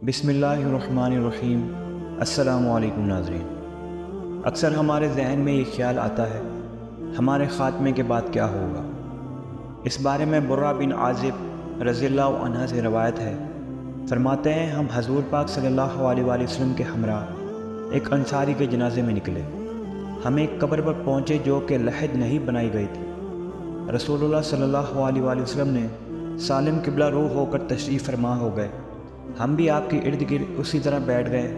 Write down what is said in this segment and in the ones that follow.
بسم اللہ الرحمن الرحیم۔ السلام علیکم ناظرین، اکثر ہمارے ذہن میں یہ خیال آتا ہے ہمارے خاتمے کے بعد کیا ہوگا۔ اس بارے میں برہ بن عازب رضی اللہ عنہ سے روایت ہے، فرماتے ہیں ہم حضور پاک صلی اللہ علیہ وآلہ وسلم کے ہمراہ ایک انصاری کے جنازے میں نکلے۔ ہم ایک قبر پر پہنچے جو کہ لحد نہیں بنائی گئی تھی۔ رسول اللہ صلی اللہ علیہ وآلہ وسلم نے سالم قبلہ روح ہو کر تشریف فرما ہو گئے۔ ہم بھی آپ کے ارد گرد اسی طرح بیٹھ گئے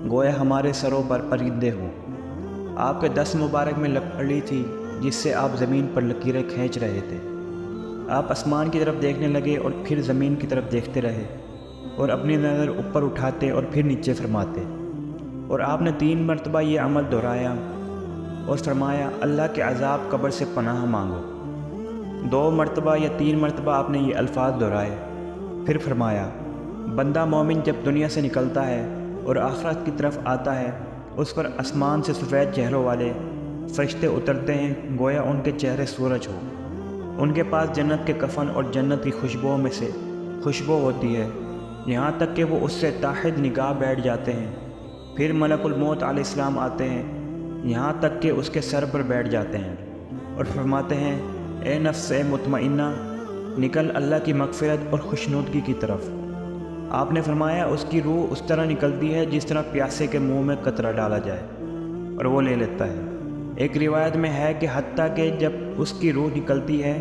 گویا ہمارے سروں پر پرندے ہوں۔ آپ کے دست مبارک میں لکڑی تھی جس سے آپ زمین پر لکیریں کھینچ رہے تھے۔ آپ آسمان کی طرف دیکھنے لگے اور پھر زمین کی طرف دیکھتے رہے اور اپنی نظر اوپر اٹھاتے اور پھر نیچے فرماتے، اور آپ نے 3 مرتبہ یہ عمل دہرایا اور فرمایا اللہ کے عذاب قبر سے پناہ مانگو۔ 2 مرتبہ یا 3 مرتبہ آپ نے یہ الفاظ دہرائے، پھر فرمایا بندہ مومن جب دنیا سے نکلتا ہے اور آخرت کی طرف آتا ہے، اس پر آسمان سے سفید چہروں والے فرشتے اترتے ہیں گویا ان کے چہرے سورج ہو۔ ان کے پاس جنت کے کفن اور جنت کی خوشبوؤں میں سے خوشبو ہوتی ہے، یہاں تک کہ وہ اس سے تاحد نگاہ بیٹھ جاتے ہیں۔ پھر ملک الموت علیہ السلام آتے ہیں، یہاں تک کہ اس کے سر پر بیٹھ جاتے ہیں اور فرماتے ہیں اے نفس مطمئنہ، نکل اللہ کی مغفرت اور خوشنودگی کی طرف۔ آپ نے فرمایا اس کی روح اس طرح نکلتی ہے جس طرح پیاسے کے منہ میں قطرہ ڈالا جائے اور وہ لے لیتا ہے۔ ایک روایت میں ہے کہ حتیٰ کہ جب اس کی روح نکلتی ہے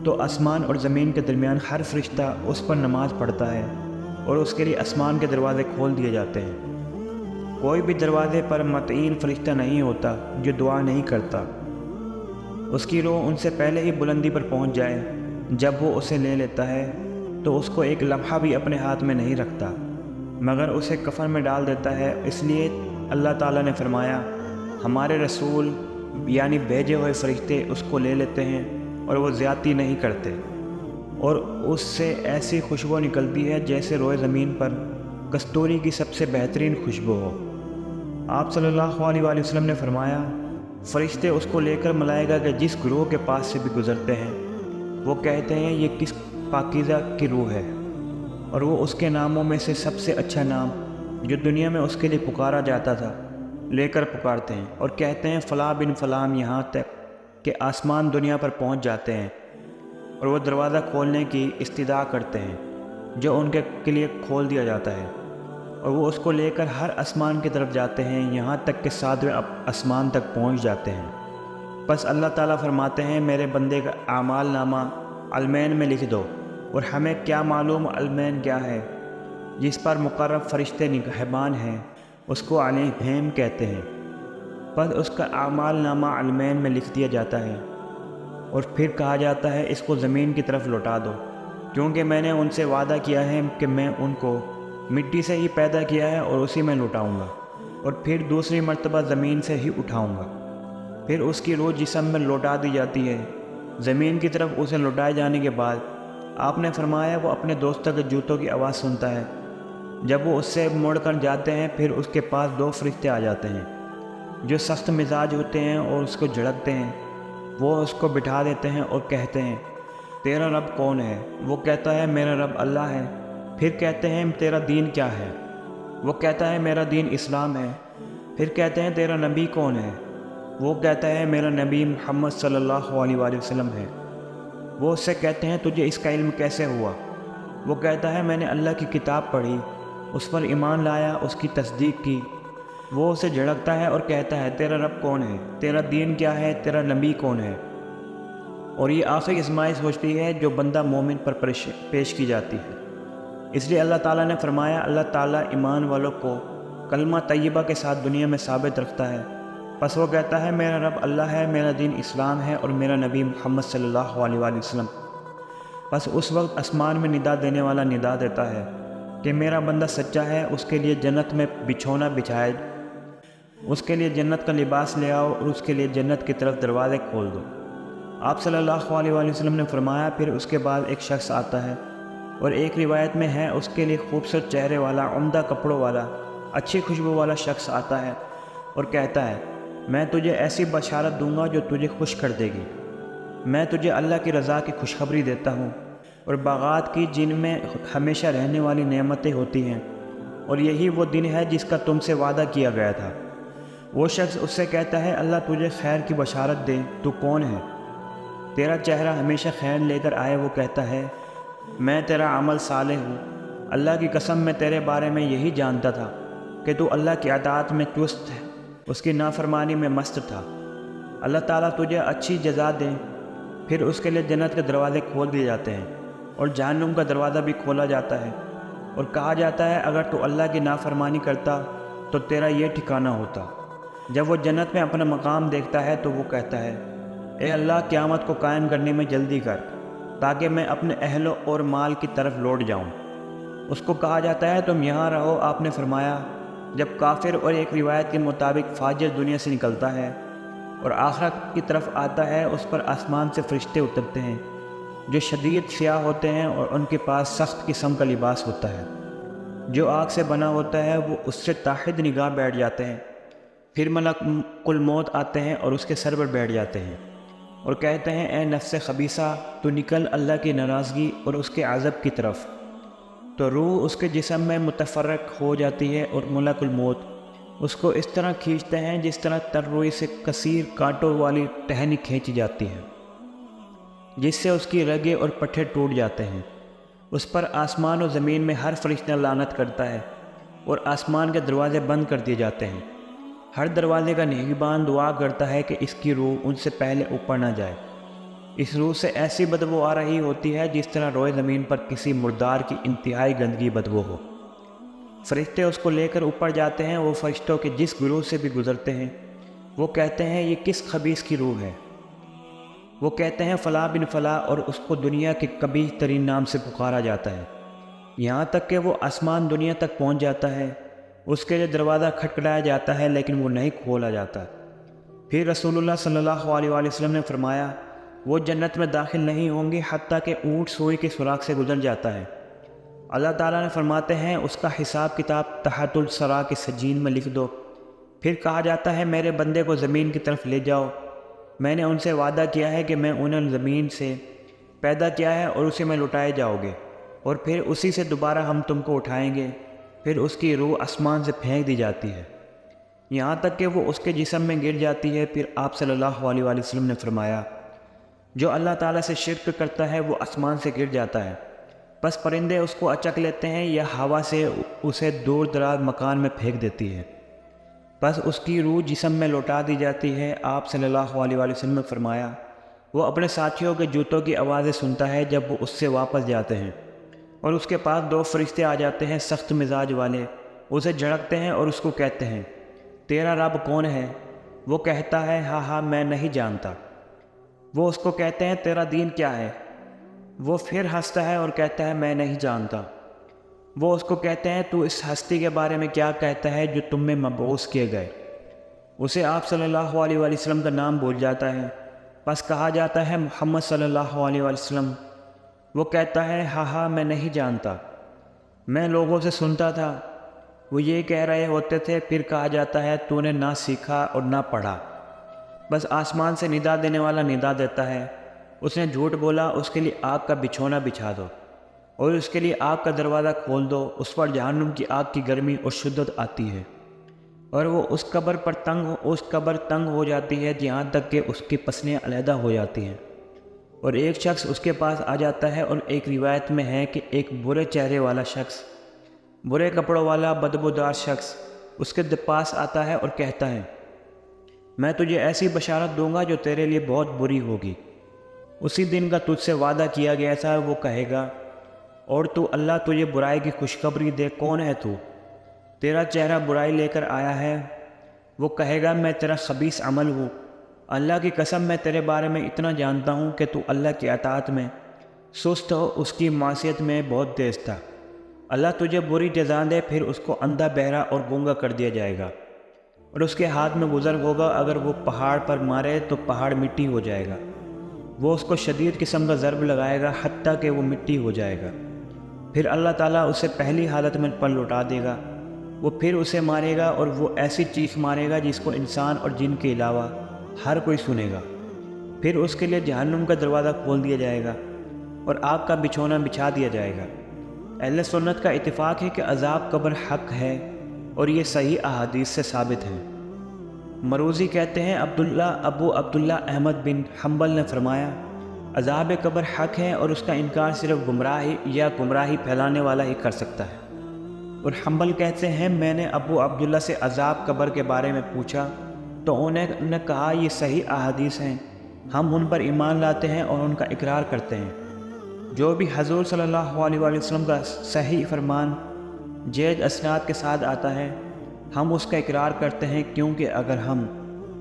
تو آسمان اور زمین کے درمیان ہر فرشتہ اس پر نماز پڑھتا ہے اور اس کے لیے آسمان کے دروازے کھول دیے جاتے ہیں۔ کوئی بھی دروازے پر مطعین فرشتہ نہیں ہوتا جو دعا نہیں کرتا۔ اس کی روح ان سے پہلے ہی بلندی پر پہنچ جائے، جب وہ اسے لے لیتا ہے تو اس کو ایک لمحہ بھی اپنے ہاتھ میں نہیں رکھتا مگر اسے کفن میں ڈال دیتا ہے۔ اس لیے اللہ تعالیٰ نے فرمایا ہمارے رسول یعنی بھیجے ہوئے فرشتے اس کو لے لیتے ہیں اور وہ زیادتی نہیں کرتے، اور اس سے ایسی خوشبو نکلتی ہے جیسے روئے زمین پر کستوری کی سب سے بہترین خوشبو ہو۔ آپ صلی اللہ علیہ وآلہ وسلم نے فرمایا فرشتے اس کو لے کر ملائکہ کے جس گروہ کے پاس سے بھی گزرتے ہیں وہ کہتے ہیں یہ کس پاکیزہ کی روح ہے، اور وہ اس کے ناموں میں سے سب سے اچھا نام جو دنیا میں اس کے لیے پکارا جاتا تھا لے کر پکارتے ہیں اور کہتے ہیں فلاں بن فلاں، یہاں تک کہ آسمان دنیا پر پہنچ جاتے ہیں اور وہ دروازہ کھولنے کی استدعا کرتے ہیں جو ان کے لیے کھول دیا جاتا ہے، اور وہ اس کو لے کر ہر آسمان کی طرف جاتے ہیں یہاں تک کہ 7ویں آسمان تک پہنچ جاتے ہیں۔ بس اللہ تعالیٰ فرماتے ہیں میرے بندے کا اعمال نامہ علمین میں لکھ دو، اور ہمیں کیا معلوم علمین کیا ہے؟ جس پر مقرب فرشتے نگہبان ہیں اس کو علیہم کہتے ہیں۔ بس اس کا اعمال نامہ علمین میں لکھ دیا جاتا ہے اور پھر کہا جاتا ہے اس کو زمین کی طرف لوٹا دو، کیونکہ میں نے ان سے وعدہ کیا ہے کہ میں ان کو مٹی سے ہی پیدا کیا ہے اور اسی میں لوٹاؤں گا، اور پھر دوسری مرتبہ زمین سے ہی اٹھاؤں گا۔ پھر اس کی روح جسم میں لوٹا دی جاتی ہے۔ زمین کی طرف اسے لوٹائے جانے کے بعد آپ نے فرمایا وہ اپنے دوستوں کے جوتوں کی آواز سنتا ہے۔ جب وہ اس سے مڑ کر جاتے ہیں پھر اس کے پاس 2 فرشتے آ جاتے ہیں جو سخت مزاج ہوتے ہیں اور اس کو جھڑکتے ہیں۔ وہ اس کو بٹھا دیتے ہیں اور کہتے ہیں تیرا رب کون ہے؟ وہ کہتا ہے میرا رب اللہ ہے۔ پھر کہتے ہیں تیرا دین کیا ہے؟ وہ کہتا ہے میرا دین اسلام ہے۔ پھر کہتے ہیں تیرا نبی کون ہے؟ وہ کہتا ہے میرا نبی محمد صلی اللہ علیہ وآلہ وسلم ہے۔ وہ اس سے کہتے ہیں تجھے اس کا علم کیسے ہوا؟ وہ کہتا ہے میں نے اللہ کی کتاب پڑھی، اس پر ایمان لایا، اس کی تصدیق کی۔ وہ اسے جھڑکتا ہے اور کہتا ہے تیرا رب کون ہے؟ تیرا دین کیا ہے؟ تیرا نبی کون ہے؟ اور یہ آخری آزمائش ہوتی ہے جو بندہ مومن پر پیش کی جاتی ہے۔ اس لیے اللہ تعالیٰ نے فرمایا اللہ تعالیٰ ایمان والوں کو کلمہ طیبہ کے ساتھ دنیا میں ثابت رکھتا ہے۔ پس وہ کہتا ہے میرا رب اللہ ہے، میرا دین اسلام ہے اور میرا نبی محمد صلی اللہ علیہ وآلہ وسلم۔ بس اس وقت آسمان میں ندا دینے والا ندا دیتا ہے کہ میرا بندہ سچا ہے، اس کے لیے جنت میں بچھونا بچھائے، اس کے لیے جنت کا لباس لے آؤ اور اس کے لیے جنت کی طرف دروازے کھول دو۔ آپ صلی اللہ علیہ وآلہ وسلم نے فرمایا پھر اس کے بعد ایک شخص آتا ہے، اور ایک روایت میں ہے اس کے لیے خوبصورت چہرے والا، عمدہ کپڑوں والا، اچھی خوشبو والا شخص آتا ہے اور کہتا ہے میں تجھے ایسی بشارت دوں گا جو تجھے خوش کر دے گی۔ میں تجھے اللہ کی رضا کی خوشخبری دیتا ہوں اور باغات کی جن میں ہمیشہ رہنے والی نعمتیں ہوتی ہیں، اور یہی وہ دن ہے جس کا تم سے وعدہ کیا گیا تھا۔ وہ شخص اس سے کہتا ہے اللہ تجھے خیر کی بشارت دے، تو کون ہے؟ تیرا چہرہ ہمیشہ خیر لے کر آئے۔ وہ کہتا ہے میں تیرا عمل صالح ہوں، اللہ کی قسم میں تیرے بارے میں یہی جانتا تھا کہ تو اللہ کی اطاعت میں چست ہے، اس کی نافرمانی میں مست تھا۔ اللہ تعالیٰ تجھے اچھی جزا دے۔ پھر اس کے لیے جنت کے دروازے کھول دیے جاتے ہیں اور جہنم کا دروازہ بھی کھولا جاتا ہے، اور کہا جاتا ہے اگر تو اللہ کی نافرمانی کرتا تو تیرا یہ ٹھکانہ ہوتا۔ جب وہ جنت میں اپنا مقام دیکھتا ہے تو وہ کہتا ہے اے اللہ، قیامت کو قائم کرنے میں جلدی کر تاکہ میں اپنے اہل اور مال کی طرف لوٹ جاؤں۔ اس کو کہا جاتا ہے تم یہاں رہو۔ آپ نے فرمایا جب کافر اور ایک روایت کے مطابق فاجر دنیا سے نکلتا ہے اور آخرت کی طرف آتا ہے، اس پر آسمان سے فرشتے اترتے ہیں جو شدید سیاہ ہوتے ہیں اور ان کے پاس سخت قسم کا لباس ہوتا ہے جو آگ سے بنا ہوتا ہے۔ وہ اس سے تاحد نگاہ بیٹھ جاتے ہیں۔ پھر ملک الموت آتے ہیں اور اس کے سر پر بیٹھ جاتے ہیں اور کہتے ہیں اے نفس خبیثہ، تو نکل اللہ کی ناراضگی اور اس کے عذاب کی طرف۔ تو روح اس کے جسم میں متفرق ہو جاتی ہے اور ملک الموت اس کو اس طرح کھینچتے ہیں جس طرح تر روئی سے کثیر کانٹوں والی ٹہنی کھینچی جاتی ہے، جس سے اس کی رگیں اور پٹھے ٹوٹ جاتے ہیں۔ اس پر آسمان و زمین میں ہر فرشتہ لعنت کرتا ہے اور آسمان کے دروازے بند کر دیے جاتے ہیں۔ ہر دروازے کا نگہبان دعا کرتا ہے کہ اس کی روح ان سے پہلے اوپر نہ جائے۔ اس روح سے ایسی بدبو آ رہی ہوتی ہے جس طرح روئے زمین پر کسی مردار کی انتہائی گندگی بدبو ہو۔ فرشتے اس کو لے کر اوپر جاتے ہیں۔ وہ فرشتوں کے جس گروہ سے بھی گزرتے ہیں وہ کہتے ہیں یہ کس خبیث کی روح ہے؟ وہ کہتے ہیں فلاں بن فلاں، اور اس کو دنیا کے قبیح ترین نام سے پکارا جاتا ہے، یہاں تک کہ وہ آسمان دنیا تک پہنچ جاتا ہے۔ اس کے لیے دروازہ کھٹکھٹایا جاتا ہے لیکن وہ نہیں کھولا جاتا۔ پھر رسول اللہ صلی اللہ علیہ وآلہ وسلم نے فرمایا وہ جنت میں داخل نہیں ہوں گے حتیٰ کہ اونٹ سوئی کے سوراخ سے گزر جاتا ہے۔ اللہ تعالیٰ نے فرماتے ہیں اس کا حساب کتاب تحت الثری کے سجین میں لکھ دو۔ پھر کہا جاتا ہے میرے بندے کو زمین کی طرف لے جاؤ، میں نے ان سے وعدہ کیا ہے کہ میں انہیں زمین سے پیدا کیا ہے اور اسے میں لٹائے جاؤ گے، اور پھر اسی سے دوبارہ ہم تم کو اٹھائیں گے۔ پھر اس کی روح آسمان سے پھینک دی جاتی ہے یہاں تک کہ وہ اس کے جسم میں گر جاتی ہے۔ پھر آپ صلی اللہ علیہ وآلہ وسلم نے فرمایا جو اللہ تعالیٰ سے شرک کرتا ہے وہ آسمان سے گر جاتا ہے، بس پرندے اس کو اچک لیتے ہیں یا ہوا سے اسے دور دراز مکان میں پھینک دیتی ہے، بس اس کی روح جسم میں لوٹا دی جاتی ہے۔ آپ صلی اللہ علیہ وآلہ وسلم نے فرمایا وہ اپنے ساتھیوں کے جوتوں کی آوازیں سنتا ہے جب وہ اس سے واپس جاتے ہیں، اور اس کے پاس دو فرشتے آ جاتے ہیں سخت مزاج والے، اسے جھڑکتے ہیں اور اس کو کہتے ہیں تیرا رب کون ہے؟ وہ کہتا ہے ہاں ہاں میں نہیں جانتا۔ وہ اس کو کہتے ہیں تیرا دین کیا ہے؟ وہ پھر ہنستا ہے اور کہتا ہے میں نہیں جانتا۔ وہ اس کو کہتے ہیں تو اس ہستی کے بارے میں کیا کہتا ہے جو تم میں مبعوث کیے گئے؟ اسے آپ صلی اللہ علیہ وآلہ وسلم کا نام بھول جاتا ہے، بس کہا جاتا ہے محمد صلی اللہ علیہ وآلہ وسلم۔ وہ کہتا ہے ہاں ہاں میں نہیں جانتا، میں لوگوں سے سنتا تھا وہ یہ کہہ رہے ہوتے تھے۔ پھر کہا جاتا ہے تو نے نہ سیکھا اور نہ پڑھا، بس آسمان سے ندا دینے والا ندا دیتا ہے، اس نے جھوٹ بولا، اس کے لیے آگ کا بچھونا بچھا دو اور اس کے لیے آگ کا دروازہ کھول دو، اس پر جہنم کی آگ کی گرمی اور شدت آتی ہے، اور وہ اس قبر تنگ ہو جاتی ہے یہاں تک کہ اس کی پسلیاں علیحدہ ہو جاتی ہیں، اور ایک شخص اس کے پاس آ جاتا ہے۔ اور ایک روایت میں ہے کہ ایک برے چہرے والا شخص، برے کپڑوں والا بدبودار شخص اس کے پاس آتا ہے اور کہتا ہے میں تجھے ایسی بشارت دوں گا جو تیرے لیے بہت بری ہوگی، اسی دن کا تجھ سے وعدہ کیا گیا تھا۔ وہ کہے گا اور تو اللہ تجھے برائی کی خوشخبری دے، کون ہے تو؟ تیرا چہرہ برائی لے کر آیا ہے۔ وہ کہے گا میں تیرا خبیث عمل ہوں، اللہ کی قسم میں تیرے بارے میں اتنا جانتا ہوں کہ تو اللہ کی اطاعت میں سست ہو، اس کی معصیت میں بہت تیز تھا، اللہ تجھے بری جزا دے۔ پھر اس کو اندھا بہرا اور گونگا کر دیا جائے گا اور اس کے ہاتھ میں گزر ہوگا، اگر وہ پہاڑ پر مارے تو پہاڑ مٹی ہو جائے گا، وہ اس کو شدید قسم کا ضرب لگائے گا حتیٰ کہ وہ مٹی ہو جائے گا۔ پھر اللہ تعالیٰ اسے پہلی حالت میں پر لوٹا دے گا، وہ پھر اسے مارے گا اور وہ ایسی چیخ مارے گا جس کو انسان اور جن کے علاوہ ہر کوئی سنے گا۔ پھر اس کے لیے جہنم کا دروازہ کھول دیا جائے گا اور آگ کا بچھونا بچھا دیا جائے گا۔ اہل سنت کا اتفاق ہے کہ عذاب قبر حق ہے اور یہ صحیح احادیث سے ثابت ہے۔ مروزی کہتے ہیں ابو عبداللہ احمد بن حنبل نے فرمایا عذاب قبر حق ہے اور اس کا انکار صرف گمراہی پھیلانے والا ہی کر سکتا ہے۔ اور حنبل کہتے ہیں میں نے ابو عبداللہ سے عذاب قبر کے بارے میں پوچھا تو انہوں نے کہا یہ صحیح احادیث ہیں، ہم ان پر ایمان لاتے ہیں اور ان کا اقرار کرتے ہیں۔ جو بھی حضور صلی اللہ علیہ وسلم کا صحیح فرمان جید اسناد کے ساتھ آتا ہے ہم اس کا اقرار کرتے ہیں، کیونکہ اگر ہم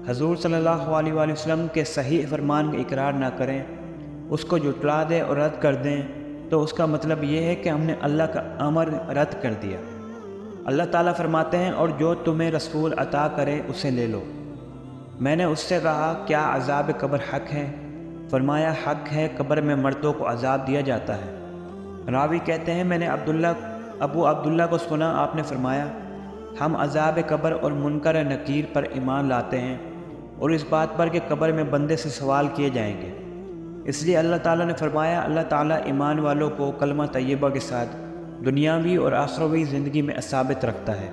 حضور صلی اللہ علیہ وسلم کے صحیح فرمان کا اقرار نہ کریں، اس کو جھٹلا دیں اور رد کر دیں تو اس کا مطلب یہ ہے کہ ہم نے اللہ کا امر رد کر دیا۔ اللہ تعالیٰ فرماتے ہیں اور جو تمہیں رسول عطا کرے اسے لے لو۔ میں نے اس سے کہا کیا عذاب قبر حق ہے؟ فرمایا حق ہے، قبر میں مردوں کو عذاب دیا جاتا ہے۔ راوی کہتے ہیں میں نے ابو عبداللہ کو سنا، آپ نے فرمایا ہم عذاب قبر اور منکر نکیر پر ایمان لاتے ہیں اور اس بات پر کہ قبر میں بندے سے سوال کیے جائیں گے۔ اس لیے اللہ تعالیٰ نے فرمایا اللہ تعالیٰ ایمان والوں کو کلمہ طیبہ کے ساتھ دنیاوی اور آخروی زندگی میں ثابت رکھتا ہے،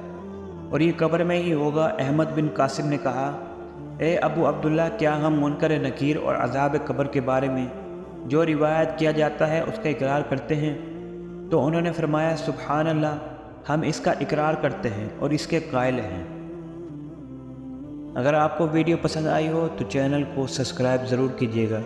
اور یہ قبر میں ہی ہوگا۔ احمد بن قاسم نے کہا اے ابو عبداللہ کیا ہم منکر نکیر اور عذاب قبر کے بارے میں جو روایت کیا جاتا ہے اس کا اقرار کرتے ہیں؟ تو انہوں نے فرمایا سبحان اللہ، ہم اس کا اقرار کرتے ہیں اور اس کے قائل ہیں۔ اگر آپ کو ویڈیو پسند آئی ہو تو چینل کو سبسکرائب ضرور کیجیے گا۔